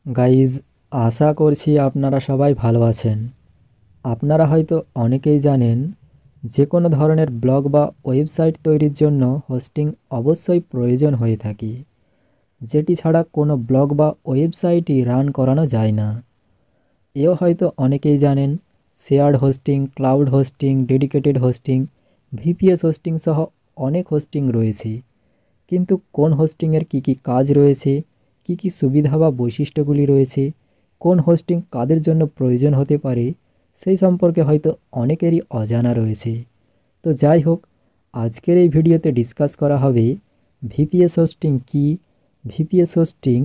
Guys, আশা করছি আপনারা সবাই ভালো আছেন। আপনারা হয়তো অনেকেই জানেন, যে কোনো ধরনের ব্লগ বা ওয়েবসাইট তৈরির জন্য হোস্টিং অবশ্যই প্রয়োজন হয়ে থাকে, যেটি ছাড়া কোনো ব্লগ বা ওয়েবসাইটই রান করানো যায় না। এও হয়তো অনেকেই জানেন, shared hosting, cloud hosting, dedicated hosting, VPS hosting সহ অনেক হোস্টিং রয়েছে। কিন্তু কোন হোস্টিংয়ের কী কী কাজ রয়েছে, কী কী সুবিধা বা বৈশিষ্ট্যগুলি রয়েছে, কোন হোস্টিং কাদের জন্য প্রয়োজন হতে পারে, সেই সম্পর্কে হয়তো অনেকেরই অজানা রয়েছে। তো যাই হোক, আজকের এই ভিডিওতে ডিসকাস করা হবে ভিপিএস হোস্টিং কী, ভিপিএস হোস্টিং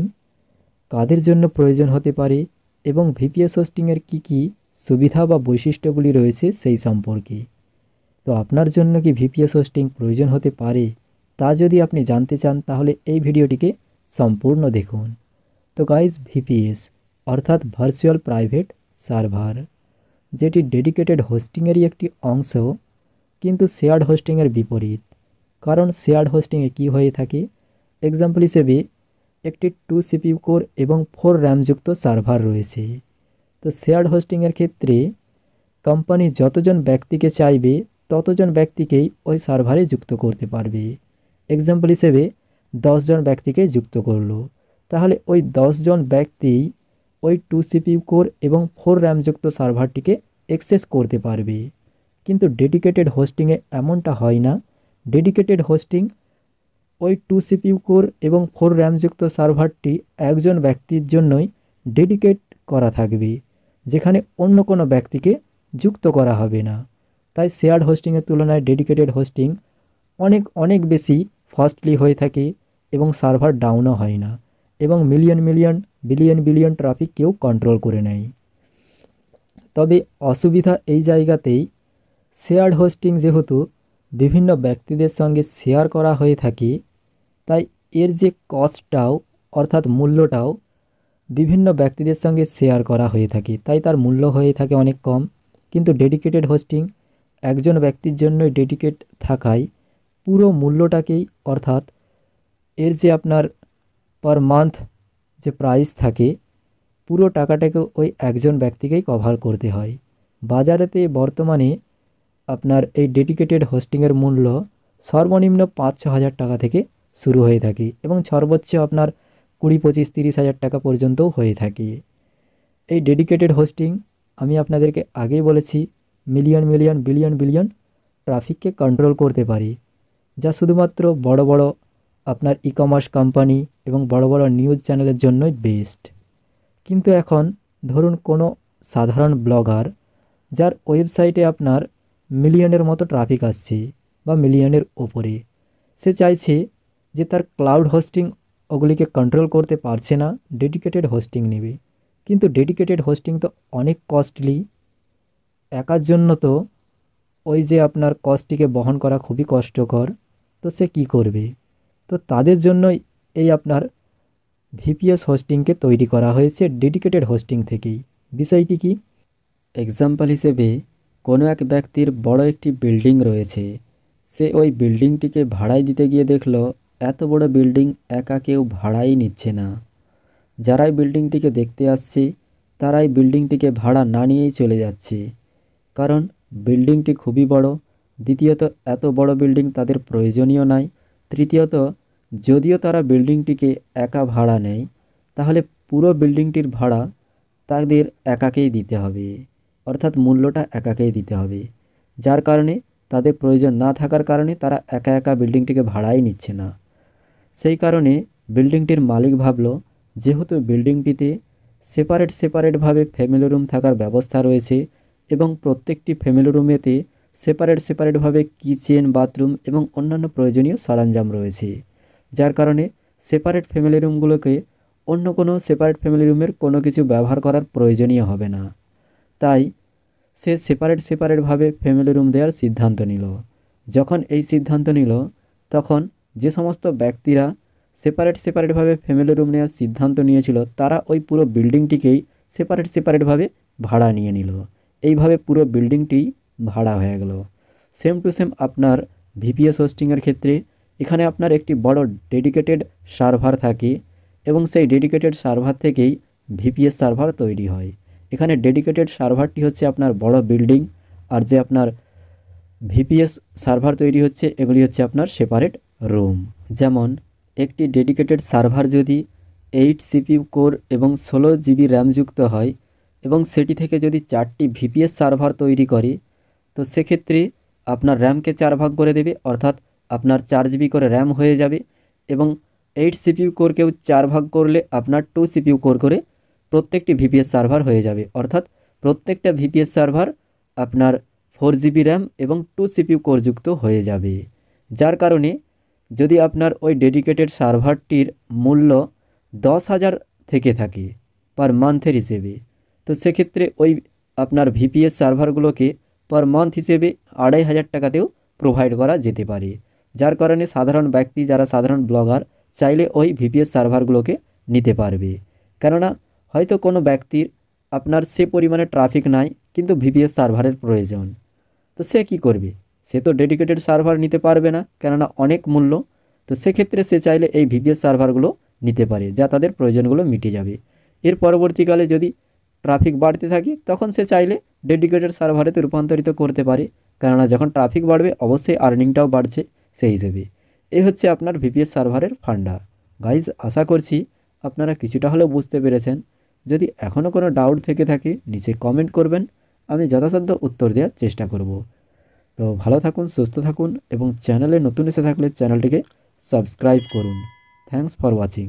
কাদের জন্য প্রয়োজন হতে পারে এবং ভিপিএস হোস্টিংয়ের কী কী সুবিধা বা বৈশিষ্ট্যগুলি রয়েছে সেই সম্পর্কে। তো আপনার জন্য কি ভিপিএস হোস্টিং প্রয়োজন হতে পারে, তা যদি আপনি জানতে চান তাহলে এই ভিডিওটিকে সম্পূর্ণ দেখুন। তো গাইজ, ভিপিএস অর্থাৎ ভার্চুয়াল প্রাইভেট সার্ভার, যেটি ডেডিকেটেড হোস্টিংয়েরই একটি অংশ, কিন্তু শেয়ার্ড হোস্টিংয়ের বিপরীত। কারণ শেয়ার্ড হোস্টিংয়ে কী হয়ে থাকে, এক্সাম্পল হিসেবে একটি 2 সিপিইউ কোর এবং 4 র্যামযুক্ত সার্ভার রয়েছে। তো শেয়ার্ড হোস্টিংয়ের ক্ষেত্রে কোম্পানি যতজন ব্যক্তিকে চাইবে ততজন ব্যক্তিকেই ওই সার্ভারে যুক্ত করতে পারবে। এক্সাম্পল হিসেবে 10 জন ব্যক্তিকে যুক্ত করলো, তাহলে ওই 10 জন ব্যক্তি ওই 2 সিপিইউ কোর এবং 4 র্যামযুক্ত সার্ভারটিকে অ্যাক্সেস করতে পারবে। কিন্তু ডেডিকেটেড হোস্টিংয়ে এমনটা হয় না। ডেডিকেটেড হোস্টিং ওই 2 সিপিইউ কোর এবং 4 র্যামযুক্ত সার্ভারটি একজন ব্যক্তির জন্যই ডেডিকেট করা থাকবে, যেখানে অন্য কোনো ব্যক্তিকে যুক্ত করা হবে না। তাই শেয়ার্ড হোস্টিংয়ের তুলনায় ডেডিকেটেড হোস্টিং অনেক অনেক বেশি ফাস্টলি হয়ে থাকে এবং সার্ভার ডাউনও হয় না, এবং million million billion billion traffic কেউ কন্ট্রোল করে নেয়। তবে অসুবিধা এই জায়গাতেই, শেয়ার্ড হোস্টিং যেহেতু বিভিন্ন ব্যক্তিদের সঙ্গে শেয়ার করা হয়ে থাকে, তাই এর যে কস্টটাও অর্থাৎ মূল্যটাও বিভিন্ন ব্যক্তিদের সঙ্গে শেয়ার করা হয়ে থাকে, তাই তার মূল্য হয়ে থাকে অনেক কম। কিন্তু ডেডিকেটেড হোস্টিং একজন ব্যক্তির জন্যই ডেডিকেট থাকায় পুরো মূল্যটাকেই, অর্থাৎ এর যে আপনার পার মান্থ যে প্রাইস থাকে, পুরো টাকাটাকে ওই একজন ব্যক্তিকেই কভার করতে হয়। বাজারেতে বর্তমানে আপনার এই ডেডিকেটেড হোস্টিংয়ের মূল্য সর্বনিম্ন 5-6 হাজার টাকা থেকে শুরু হয়ে থাকে এবং সর্বোচ্চ আপনার 20-25-30 হাজার টাকা পর্যন্তও হয়ে থাকে। এই ডেডিকেটেড হোস্টিং, আমি আপনাদেরকে আগেই বলেছি, মিলিয়ন মিলিয়ন বিলিয়ন বিলিয়ন ট্রাফিককে কন্ট্রোল করতে পারে, যা শুধুমাত্র বড় বড় আপনার ই কমার্স কোম্পানি এবং বড় বড় নিউজ চ্যানেলের জন্যই বেস্ট। কিন্তু এখন ধরুন কোনো সাধারণ ব্লগার, যার ওয়েবসাইটে আপনার মিলিয়নের মতো ট্রাফিক আসছে বা মিলিয়নের ওপরে, সে চাইছে যে তার ক্লাউড হোস্টিং ওগুলিকে কন্ট্রোল করতে পারছে না, ডেডিকেটেড হোস্টিং নেবে। কিন্তু ডেডিকেটেড হোস্টিং তো অনেক কস্টলি, একার জন্য তো ওই যে আপনার কস্টটিকে বহন করা খুবই কষ্টকর। তো সে কী করবে? তো তাদের জন্যই এই আপনার ভিপিএস হোস্টিংকে তৈরি করা হয়েছে ডেডিকেটেড হোস্টিং থেকেই। বিষয়টি কি? এক্সাম্পল হিসেবে কোনো এক ব্যক্তির বড় একটি বিল্ডিং রয়েছে, সে ওই বিল্ডিংটিকে ভাড়ায় দিতে গিয়ে দেখলো এত বড় বিল্ডিং একা কেউ ভাড়াই নিচ্ছে না। যারাই বিল্ডিংটিকে দেখতে আসছে তারাই বিল্ডিংটিকে ভাড়া না নিয়েই চলে যাচ্ছে, কারণ বিল্ডিংটি খুবই বড়। দ্বিতীয়ত, এত বড় বিল্ডিং তাদের প্রয়োজনীয় নয়। তৃতীয়ত, যদিও তারা বিল্ডিংটিকে একা ভাড়া নেয়, তাহলে পুরো বিল্ডিংটির ভাড়া তাদের একাকেই দিতে হবে, অর্থাৎ মূল্যটা একাকেই দিতে হবে। যার কারণে তাদের প্রয়োজন না থাকার কারণে তারা একা একা বিল্ডিংটিকে ভাড়াই নিচ্ছে না। সেই কারণে বিল্ডিংটির মালিক ভাবলো, যেহেতু বিল্ডিংটিতে সেপারেট সেপারেটভাবে ফ্যামিলি রুম থাকার ব্যবস্থা রয়েছে এবং প্রত্যেকটি ফ্যামিলি রুমেতে সেপারেট সেপারেটভাবে কিচেন, বাথরুম এবং অন্যান্য প্রয়োজনীয় সরঞ্জাম রয়েছে, যার কারণে সেপারেট ফ্যামিলি রুমগুলোকে অন্য কোনো সেপারেট ফ্যামিলি রুমের কোনো কিছু ব্যবহার করার প্রয়োজনীয় হবে না। তাই সে সেপারেট সেপারেটভাবে ফ্যামিলি রুম দেওয়ার সিদ্ধান্ত নিল। যখন এই সিদ্ধান্ত নিল, তখন যে সমস্ত ব্যক্তিরা সেপারেট সেপারেটভাবে ফ্যামিলি রুম নেওয়ার সিদ্ধান্ত নিয়েছিল, তারা ওই পুরো বিল্ডিংটিকেই সেপারেট সেপারেটভাবে ভাড়া নিয়ে নিল। এইভাবে পুরো বিল্ডিংটি ভাড়া হয়ে গেল। সেম টু সেম আপনার ভিপিএস হোস্টিংয়ের ক্ষেত্রে এখানে আপনার একটি বড় ডেডিকেটেড সার্ভার থাকে এবং সেই ডেডিকেটেড সার্ভার থেকেই ভিপিএস সার্ভার তৈরি হয়। এখানে ডেডিকেটেড সার্ভারটি হচ্ছে আপনার বড় বিল্ডিং, আর যে আপনার ভিপিএস সার্ভার তৈরি হচ্ছে এগুলি হচ্ছে আপনার সেপারেট রুম। যেমন একটি ডেডিকেটেড সার্ভার যদি 8 সিপিইউ কোর এবং 16 জিবি র্যাম যুক্ত হয় এবং সেটি থেকে যদি 4টি ভিপিএস সার্ভার তৈরি করে, তো সেক্ষেত্রে আপনার র্যামকে 4 ভাগ করে দেবে, অর্থাৎ আপনার 4 জিবি করে র্যাম হয়ে যাবে এবং 8 সিপিইউ কোরকেও 4 ভাগ করলে আপনার 2 সিপিইউ কোর করে প্রত্যেকটি ভিপিএস সার্ভার হয়ে যাবে, অর্থাৎ প্রত্যেকটা ভিপিএস সার্ভার আপনার 4 জিবি র্যাম এবং 2 সিপিইউ কোর যুক্ত হয়ে যাবে। যার কারণে যদি আপনার ওই ডেডিকেটেড সার্ভারটির মূল্য 10,000 থেকে থাকে পার মান্থের হিসেবে, তো সেক্ষেত্রে ওই আপনার ভিপিএস সার্ভারগুলোকে পার মান্থ হিসেবে 2,500 টাকাতেও প্রোভাইড করা যেতে পারে। যার কারণে সাধারণ ব্যক্তি যারা সাধারণ ব্লগার চাইলে ওই ভিপিএস সার্ভারগুলোকে নিতে পারবে। কেননা হয়তো কোনো ব্যক্তির আপনার সে পরিমাণে ট্রাফিক নাই কিন্তু ভিপিএস সার্ভারের প্রয়োজন, তো সে কি করবে? সে তো ডেডিকেটেড সার্ভার নিতে পারবে না, কেননা অনেক মূল্য। তো সেক্ষেত্রে সে চাইলে এই ভিপিএস সার্ভারগুলো নিতে পারে, যা তাদের প্রয়োজনগুলো মিটে যাবে। এর পরবর্তীকালে যদি ট্রাফিক বাড়তে থাকে তখন সে চাইলে ডেডিকেটেড সার্ভারেতে রূপান্তরিত করতে পারে, কেননা যখন ট্রাফিক বাড়বে অবশ্যই আর্নিংটাও বাড়ছে সেই হিসেবে। এই হচ্ছে আপনার ভিপিএস সার্ভারের ফান্ডা। গাইজ, আশা করছি আপনারা কিছুটা হলেও বুঝতে পেরেছেন। যদি এখনও কোনো ডাউট থেকে থাকে নিচে কমেন্ট করবেন, আমি যথাসাধ্য উত্তর দেওয়ার চেষ্টা করব। তো ভালো থাকুন, সুস্থ থাকুন এবং চ্যানেলে নতুন এসে থাকলে চ্যানেলটিকে সাবস্ক্রাইব করুন। Thanks for watching.